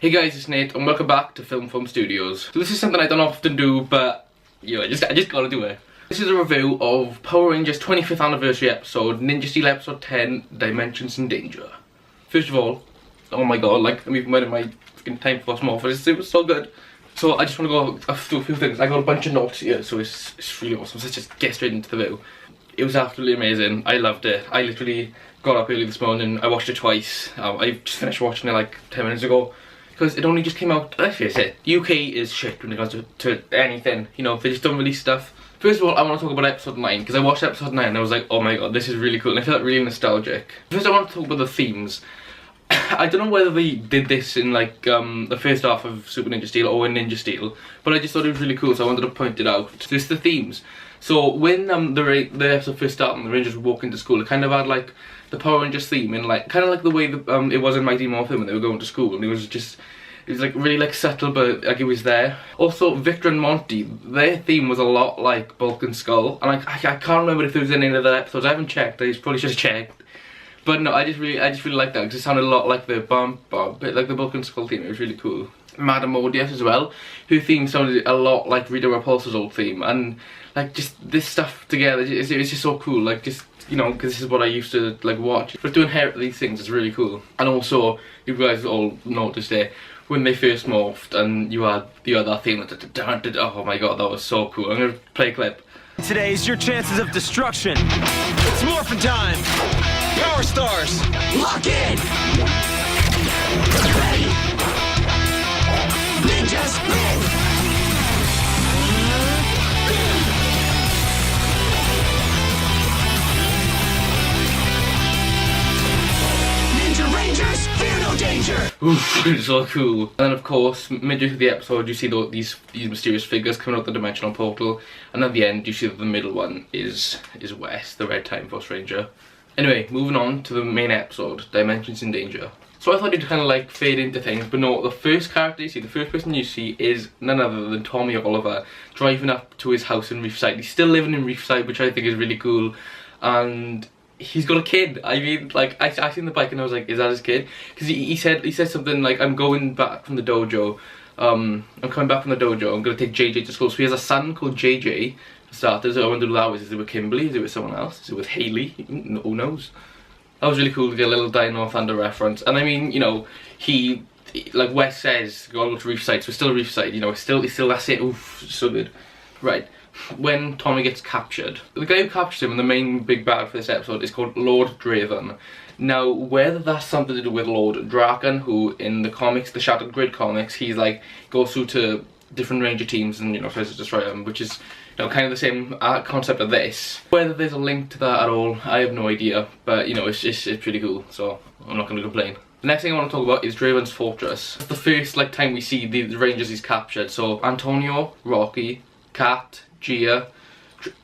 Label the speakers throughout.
Speaker 1: Hey guys, it's Nate and welcome back to Film Studios. So this is something I don't often do, but you know, I just gotta do it. This is a review of Power Rangers 25th anniversary episode, Ninja Steel episode 10, Dimensions in Danger. First of all, oh my god, like I'm even wearing my fucking Time Force Morph, it was so good. So I just want to go through a few things. I got a bunch of notes here, so it's really awesome. So let's just get straight into the review. It was absolutely amazing. I loved it. I literally got up early this morning. I watched it twice. I just finished watching it like 10 minutes ago. Because it only just came out, let's face it, UK is shit when it comes to anything. You know, they just don't release stuff. First of all, I want to talk about episode 9, because I watched episode 9 and I was like, oh my god, this is really cool, and I felt really nostalgic. First I want to talk about the themes. I don't know whether they did this in like the first half of Super Ninja Steel or in Ninja Steel, but I just thought it was really cool, so I wanted to point it out. Just the themes. So when the episode first started and the Rangers were walking to school, it kind of had like the Power Rangers theme, and like kind of like the way it was in Mighty Morphin when they were going to school, and it was like really like subtle, but like it was there. Also, Victor and Monty, their theme was a lot like Bulk and Skull, and I can't remember if there was any other episodes. I haven't checked. I probably should have checked. But no, I just really liked that because it sounded a lot like the bit like the Bulk and Skull theme. It was really cool. Madame Odious as well, her theme sounded a lot like Rita Repulsa's old theme, and like just this stuff together, it's just so cool. Like just, you know, because this is what I used to like watch. But to inherit these things is really cool. And also, you guys all noticed it when they first morphed, and you had that theme. Oh my god, that was so cool. I'm gonna play a clip.
Speaker 2: Today's your chances of destruction. It's morphin' time. Power stars, lock in. Ready. Ninjas, move. Ninja Rangers, fear no danger.
Speaker 1: Oof, it's so cool. And then of course, midway through the episode, you see these mysterious figures coming out the dimensional portal, and at the end, you see that the middle one is Wes, the Red Time Force Ranger. Anyway, moving on to the main episode, Dimensions in Danger. So I thought you'd kind of like fade into things, but no, the first character you see, the first person you see is none other than Tommy Oliver driving up to his house in Reefside. He's still living in Reefside, which I think is really cool, and he's got a kid. I mean, like, I seen the bike and I was like, is that his kid? Because he said something like, I'm going back from the dojo, I'm coming back from the dojo, I'm going to take JJ to school. So he has a son called JJ, for starters. I wonder who that was. Is it with Kimberly? Is it with someone else? Is it with Haley? Who knows? That was really cool to get a little Dino Thunder reference. And I mean, you know, like Wes says, go to Reefside, so it's still Reefside, you know, it's still that's it. Oof, so good. Right. When Tommy gets captured, the guy who captures him and the main big bad for this episode is called Lord Draven. Now, whether that's something to do with Lord Draken, who in the comics, the Shattered Grid comics, he's like goes through to different Ranger teams and, you know, tries to destroy them, which is, you know, kind of the same concept of this. Whether there's a link to that at all, I have no idea, but you know, it's pretty cool, so I'm not going to complain. The next thing I want to talk about is Draven's Fortress. It's the first like time we see the Rangers he's captured. So Antonio, Rocky, Kat, Gia,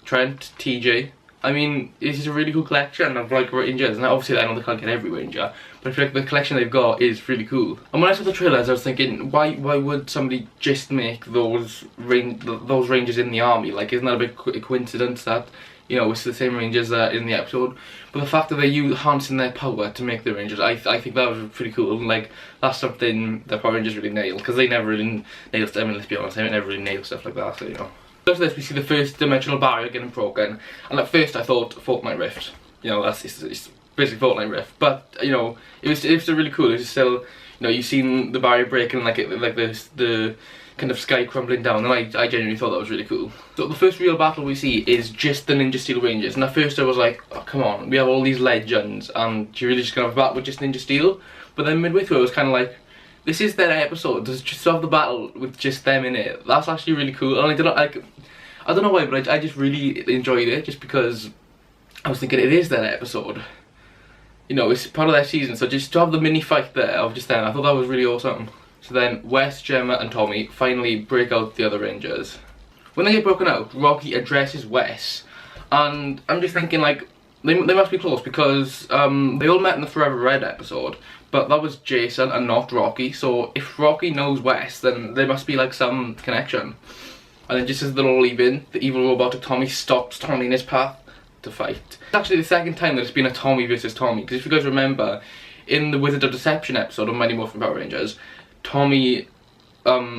Speaker 1: Trent, TJ. I mean, this is a really cool collection of like Rangers, and obviously I know they can't get every Ranger, but I feel like the collection they've got is really cool. And when I saw the trailers, I was thinking, why would somebody just make those Rangers in the army? Like, isn't that a big coincidence that, you know, it's the same Rangers in the episode? But the fact that they're harnessing their power to make the Rangers, I think that was pretty cool. And like, that's something the Power Rangers really nailed, because they never really nailed stuff. I mean, let's be honest, they never really nailed stuff like that, so you know. After this, we see the first dimensional barrier getting broken, and at first I thought Fortnite Rift. You know, it's basically Fortnite Rift, but you know, it was still really cool. It was still, you know, you've seen the barrier breaking, like the kind of sky crumbling down, and I genuinely thought that was really cool. So the first real battle we see is just the Ninja Steel Rangers, and at first I was like, oh come on, we have all these legends, and you're really just gonna have a battle with just Ninja Steel? But then midway through I was kind of like, this is their episode, just have the battle with just them in it. That's actually really cool, and I don't know why, but I just really enjoyed it, just because I was thinking it is their episode. You know, it's part of their season, so just to have the mini fight there of just them, I thought that was really awesome. So then Wes, Gemma and Tommy finally break out the other Rangers. When they get broken out, Rocky addresses Wes, and I'm just thinking like, they must be close, because they all met in the Forever Red episode, but that was Jason and not Rocky, so if Rocky knows Wes, then there must be like some connection. And then just as they're all leaving, the evil robotic Tommy stops Tommy in his path to fight. It's actually the second time that it's been a Tommy versus Tommy, because if you guys remember, in the Wizard of Deception episode of Mighty Morphin Power Rangers, Tommy,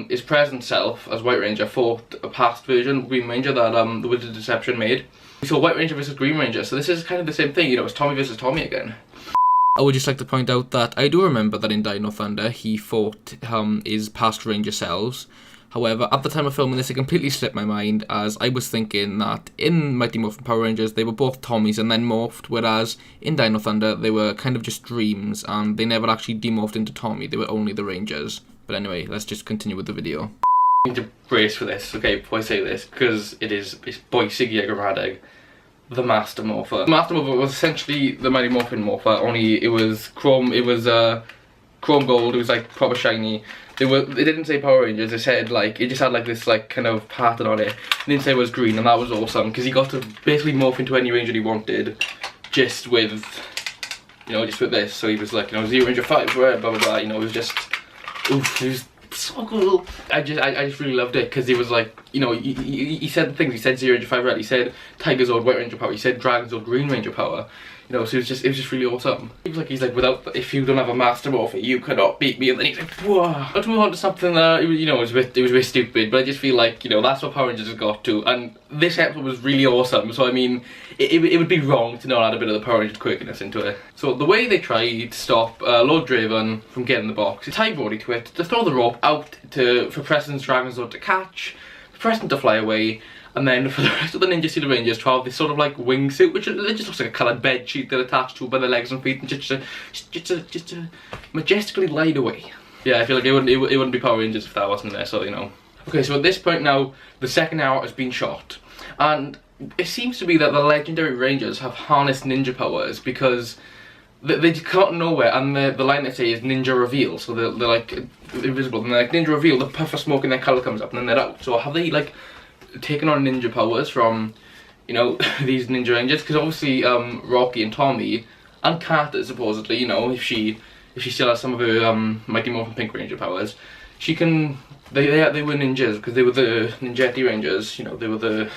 Speaker 1: his present self as White Ranger fought a past version of Green Ranger that the Wizard of Deception made. We saw White Ranger versus Green Ranger, so this is kind of the same thing, you know, it's Tommy versus Tommy again. I would just like to point out that I do remember that in Dino Thunder he fought his past Ranger selves. However, at the time of filming this, it completely slipped my mind, as I was thinking that in Mighty Morphin Power Rangers they were both Tommies and then morphed, whereas in Dino Thunder they were kind of just dreams and they never actually demorphed into Tommy, they were only the Rangers. But anyway, let's just continue with the video. I need to brace for this, okay, before I say this, because it's Boy Siggy Agaradig, the Master Morpher. The Master Morpher was essentially the Mighty Morphin Morpher, only it was chrome, chrome gold, it was like proper shiny. They didn't say Power Rangers, they said like, it just had like this like kind of pattern on it. They didn't say it was green, and that was awesome, because he got to basically morph into any Ranger he wanted, just with, you know, just with this. So he was like, you know, 0 Ranger 5, blah blah blah, you know, it was just, oof, it was so cool. I just really loved it, because he was like, you know, he said the things, he said 0 Ranger 5 red, he said Tiger Zord White Ranger power, he said Dragon Zord Green Ranger power. You know, so it was just really awesome. He's like, if you don't have a Master Morpher, you cannot beat me. And then he's like, whoa. Let's move on to something that, you know, it was a bit stupid, but I just feel like, you know, that's what Power Rangers has got to. And this episode was really awesome, so I mean, it would be wrong to not add a bit of the Power Rangers quirkiness into it. So the way they tried to stop Lord Draven from getting the box, they tied Brody to it, to throw the rope out for Preston's Dragon Zord to catch, for Preston to fly away, and then for the rest of the Ninja Steel Rangers to have this sort of like wingsuit, which it just looks like a coloured bed sheet they're attached to by their legs and feet, and just to majestically glide away. Yeah, I feel like it wouldn't be Power Rangers if that wasn't there, so you know. Okay, so at this point now, the second hour has been shot, and it seems to be that the legendary Rangers have harnessed ninja powers, because they come out of nowhere, and the line they say is ninja reveal, so they're like invisible, and they're like ninja reveal, the puff of smoke and their colour comes up, and then they're out. So have they like taken on ninja powers from, you know, these Ninja Rangers? Because obviously Rocky and Tommy and Carter supposedly, you know, if she still has some of her Mighty Morphin Pink Ranger powers, she can, they were ninjas, because they were the Ninjetti Rangers, you know, they were the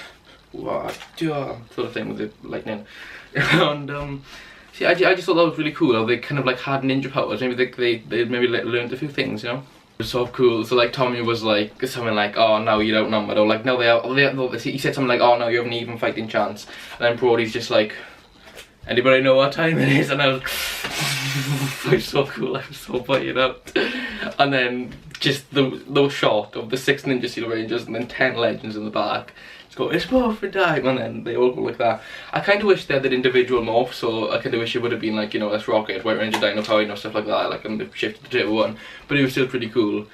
Speaker 1: sort of thing with the lightning. And see, I just thought that was really cool how they kind of like had ninja powers. Maybe they maybe learned a few things, you know. It was so cool. So like Tommy was like something like, oh no, you don't number, or like no, he said something like, oh no, you have an even fighting chance. And then Brody's just like, anybody know what time it is? And I was it was so cool, I was so fired up. And then just the shot of the 6 Ninja Steel Rangers and then 10 legends in the back. Just go, it's morphin' time, and then they all go like that. I kind of wish they had an individual morph, so I kind of wish it would have been like, you know, let's Rocket, White Ranger, Dino Power, you know, stuff like that, like, and they've shifted to Turbo 1. But it was still pretty cool.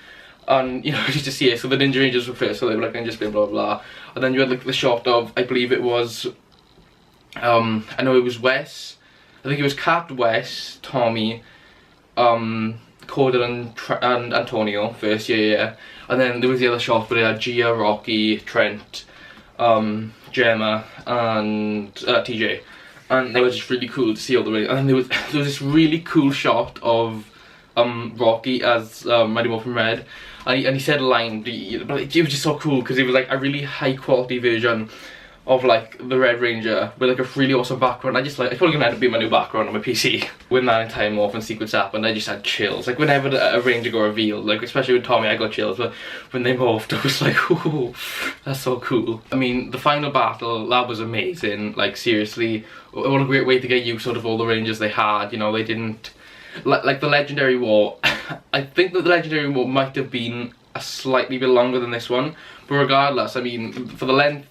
Speaker 1: And, you know, just to see it, so the Ninja Rangers were first, so they were like, Ninja Spin, blah, blah, blah. And then you had like the shot of, I believe it was, I know it was Wes, I think it was Cat, Wes, Tommy, Corder and Antonio first, yeah. And then there was the other shot where they had Gia, Rocky, Trent, Gemma, and TJ. And they were just really cool to see all the way. And then there was this really cool shot of Rocky as Mighty Morphin Red. And he said a line, but it was just so cool because it was like a really high quality version of like the Red Ranger with like a really awesome background. It's probably gonna end up being my new background on my PC. When that entire morphin sequence happened, I just had chills. Like whenever a Ranger got revealed, like especially with Tommy, I got chills. But when they morphed, I was like, ooh, that's so cool. I mean, the final battle, that was amazing. Like seriously, what a great way to get use out of all the Rangers they had. You know, they didn't like the Legendary War. I think that the Legendary War might have been a slightly bit longer than this one, but regardless, I mean, for the length,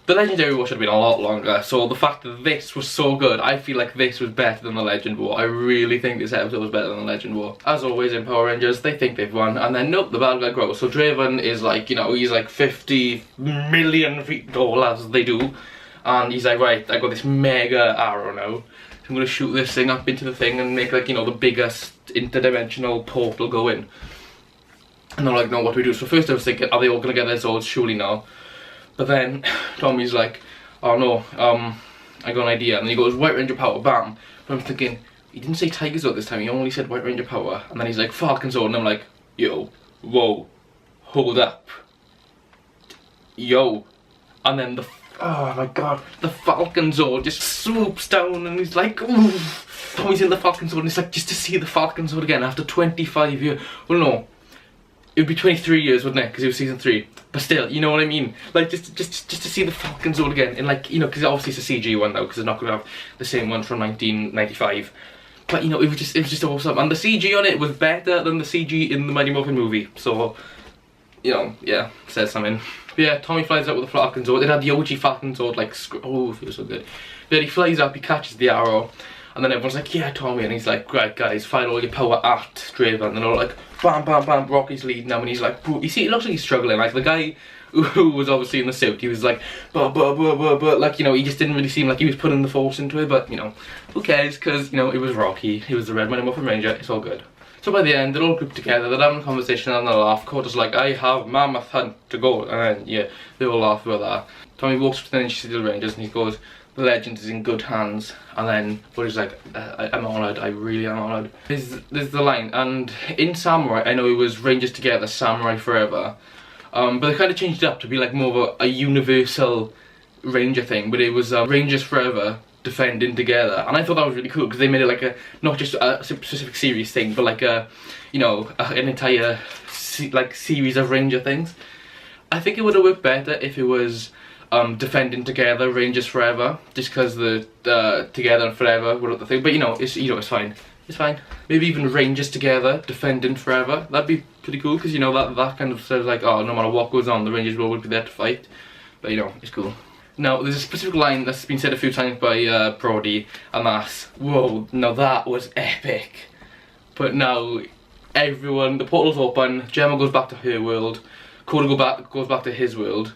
Speaker 1: the Legendary War should have been a lot longer, so the fact that this was so good, I feel like this was better than the Legend War. I really think this episode was better than the Legend War. As always in Power Rangers, they think they've won, and then nope, the bad guy grows. So Draven is like, you know, he's like 50 million feet tall, as they do, and he's like, right, I got this mega arrow now. I'm gonna shoot this thing up into the thing and make like, you know, the biggest interdimensional portal go in. And they're like, no, what do we do? So first I was thinking, are they all gonna get their swords? Surely no. But then Tommy's like, oh no, I got an idea. And then he goes, White Ranger power, bam. But I'm thinking, he didn't say Tiger Zord this time, he only said White Ranger power. And then he's like, Falcon Zord, and I'm like, yo, whoa, hold up. Yo. And then oh my god, the Falcon Zord just swoops down and he's like, ooh. Tommy's in the Falcon Zord and it's like, just to see the Falcon Zord again after 25 years. Well, no, it would be 23 years, wouldn't it? Because it was season 3. But still, you know what I mean? Like, just to see the Falcon Zord again. And like, you know, because obviously it's a CG one now, because they're not going to have the same one from 1995. But, you know, it was just awesome. And the CG on it was better than the CG in the Mighty Morphin movie. So, you know, yeah, says something. But yeah, Tommy flies out with the Falcon Zord. It had the OG Falcon Zord, like, oh, it feels so good. But then he flies up, he catches the arrow. And then everyone's like, yeah, Tommy. And he's like, right, guys, fire all your power at Draven. And they're all like, bam, bam, bam, Rocky's leading now. And he's like, you see, it looks like he's struggling. Like, the guy who was obviously in the suit, he was like, but, like, you know, he just didn't really seem like he was putting the force into it. But, you know, who cares? Because, you know, it was Rocky. He was the Red Mighty Morphin Ranger. It's all good. So by the end, they're all grouped together. They're having a conversation and they laugh. Coda's like, I have Mammoth Hunt to go. And then, yeah, they all laugh about that. Tommy walks up to the Ninja Steel Rangers and he goes, the legend is in good hands. And then Buddy's like, I'm honoured, I really am honoured. There's the line, and in Samurai, I know it was Rangers Together, Samurai Forever. But they kind of changed it up to be like more of a universal Ranger thing, but it was Rangers Forever, Defending Together. And I thought that was really cool, because they made it like a, not just a specific series thing, but like a, you know, an entire series of Ranger things. I think it would have worked better if it was Defending Together, Rangers Forever, just because the Together and Forever were the thing. But you know, it's fine. It's fine. Maybe even Rangers Together, Defending Forever. That'd be pretty cool, because you know that kind of says like, oh, no matter what goes on, the Rangers will be there to fight. But you know, it's cool. Now, there's a specific line that's been said a few times by Brody, and that's, whoa, now that was epic. But now, everyone, the portal's open, Gemma goes back to her world, Coda goes back to his world,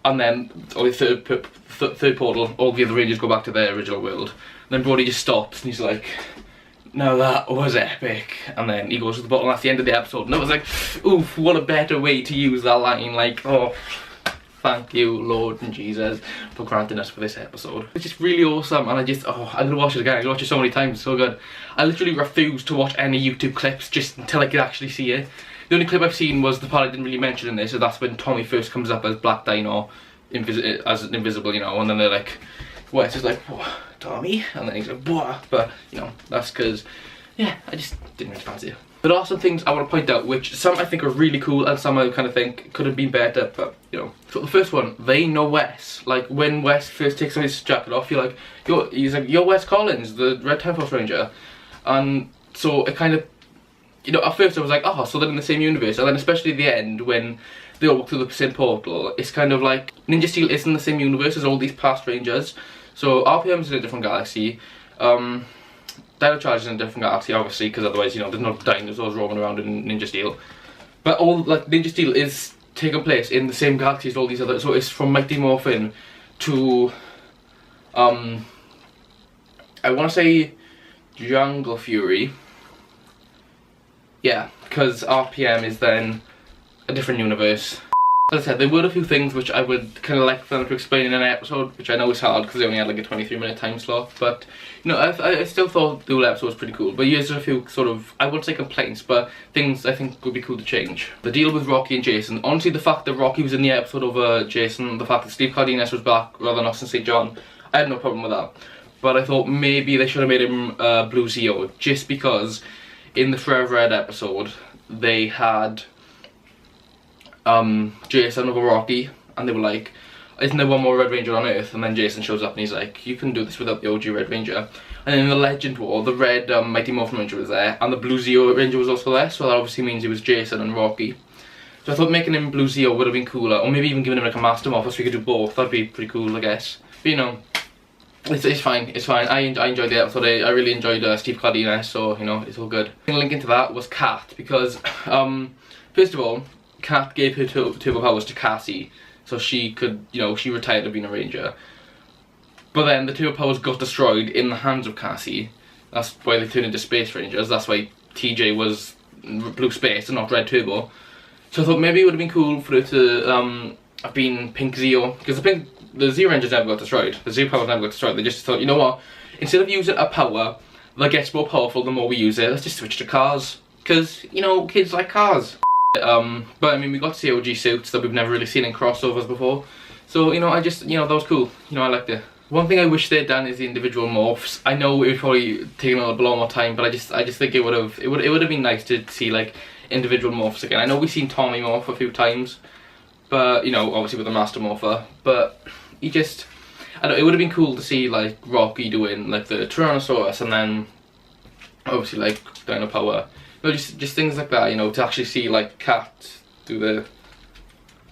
Speaker 1: and then on the third portal, all the other Rangers go back to their original world. And then Brody just stops and he's like, now that was epic. And then he goes to the bottle, and that's the end of the episode. And I was like, oof, what a better way to use that line. Like, oh, thank you, Lord and Jesus, for granting us for this episode. It's just really awesome, and I'm gonna watch it again. I'm gonna watch it so many times, it's so good. I literally refuse to watch any YouTube clips just until I could actually see it. The only clip I've seen was the part I didn't really mention in this, so that's when Tommy first comes up as Black Dino, as invisible, you know, and then they're like, what? It's just like, what, Tommy? And then he's like, what? But, you know, that's because, yeah, I just didn't really fancy it. There are some things I want to point out, which some I think are really cool, and some I kind of think could have been better, but, you know. So the first one, they know Wes. Like, when Wes first takes his jacket off, you're like, he's like, you're Wes Collins, the Red Time Force Ranger. And so it kind of, you know, at first I was like, oh, so they're in the same universe. And then especially at the end, when they all walk through the same portal, it's kind of like, Ninja Steel is in the same universe as all these past Rangers. So RPM's in a different galaxy. Dino Charge is in a different galaxy, obviously, because otherwise, you know, there's no dinosaurs roaming around in Ninja Steel. But all, like, Ninja Steel is taking place in the same galaxy as all these other, so it's from Mighty Morphin to, I want to say Jungle Fury. Yeah, because RPM is then a different universe. As I said, there were a few things which I would kind of like for them to explain in an episode, which I know is hard because they only had like a 23-minute time slot, but you know, I still thought the whole episode was pretty cool. But here's a few sort of, I wouldn't say complaints, but things I think would be cool to change. The deal with Rocky and Jason. Honestly, the fact that Rocky was in the episode over Jason, the fact that Steve Cardenas was back rather than Austin St. John, I had no problem with that. But I thought maybe they should have made him Blue Zeo, just because in the Forever Red episode, they had Jason over Rocky, and they were like, isn't there one more Red Ranger on Earth? And then Jason shows up and he's like, you can do this without the OG Red Ranger. And then in the Legend War, the Red Mighty Morphin Ranger was there, and the Blue Zeo Ranger was also there, so that obviously means it was Jason and Rocky. So I thought making him Blue Zeo would have been cooler, or maybe even giving him like a Master Morph so we could do both. That'd be pretty cool, I guess. But you know, it's fine, it's fine. I enjoyed the episode. I really enjoyed Steve Cardenas, so you know, it's all good. The link into that was Kat, because first of all, Kat gave her turbo powers to Cassie, so she could, you know, she retired to being a ranger. But then the turbo powers got destroyed in the hands of Cassie. That's why they turned into Space Rangers. That's why TJ was Blue Space and not Red Turbo. So I thought maybe it would have been cool for her to have been Pink Zeo, because the Zeo Rangers never got destroyed. The Zeo powers never got destroyed. They just thought, you know what, instead of using a power that gets more powerful the more we use it, let's just switch to cars. Because, you know, kids like cars. But I mean, we got to see OG suits that we've never really seen in crossovers before. So, you know, I just, you know, that was cool. You know, I liked it. One thing I wish they'd done is the individual morphs. I know it would probably take a lot more time, but I just think it would have been nice to see like individual morphs again. I know we've seen Tommy morph a few times, but you know, obviously with the Master Morpher, but he just, I don't know, it would have been cool to see like Rocky doing like the Tyrannosaurus, and then obviously like Dino Power. You know, just things like that. You know, to actually see like Cat do the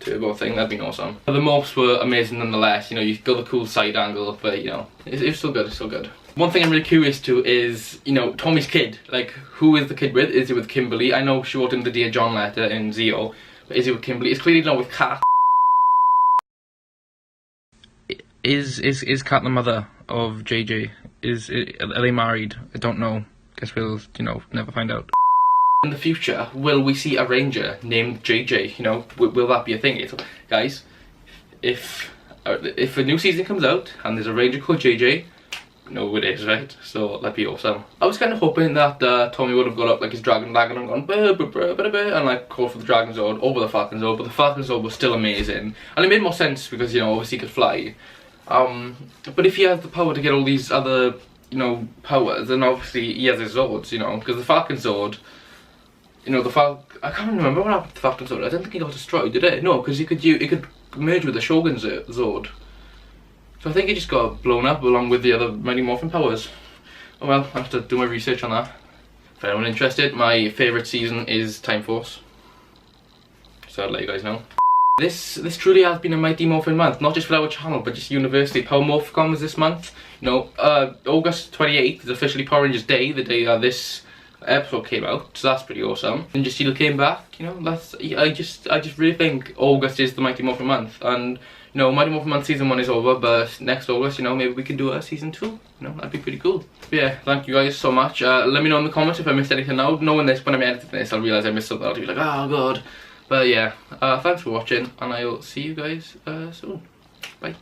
Speaker 1: turbo thing, that'd been awesome. But the morphs were amazing nonetheless. You know, you got the cool side angle, but you know, it's still good. It's still good. One thing I'm really curious to is, you know, Tommy's kid. Like, who is the kid with? Is it with Kimberly? I know she wrote him the Dear John letter in Zeo, but is it with Kimberly? It's clearly not with Kat. Is Kat the mother of JJ? Are they married? I don't know. Guess we'll, you know, never find out. In the future, will we see a ranger named JJ? You know, will that be a thing? Guys, if a new season comes out and there's a ranger called JJ, you know it is, right? So that'd be awesome. I was kind of hoping that Tommy would have got up like his dragon wagon and gone and like called for the Dragon Zord over the Falcon Zord, but the Falcon Zord was still amazing, and it made more sense because, you know, obviously he could fly. But if he has the power to get all these other, you know, powers, then obviously he has his Zords, you know, because the Falcon Zord, you know, I can't remember what happened to the Falcon Zord. I don't think he got destroyed, did it? No, because it could merge with the Shogun Zord. So I think he just got blown up along with the other Mighty Morphin powers. Oh well, I have to do my research on that. For anyone interested, my favourite season is Time Force. So I'll let you guys know. This truly has been a Mighty Morphin month, not just for our channel, but just universally. Power Morphicon was this month. You know, August 28th is officially Power Rangers Day, the day this episode came out, so that's pretty awesome. And just came back, you know, I just really think August is the Mighty Morphin month, and you know, Mighty Morphin month season 1 is over, but next August, you know, maybe we can do a season 2, you know, that'd be pretty cool. But yeah, thank you guys so much. Let me know in the comments if I missed anything out. Knowing this, when I'm editing this, I'll realise I missed something. I'll be like, oh god. But yeah, thanks for watching, and I'll see you guys soon. Bye.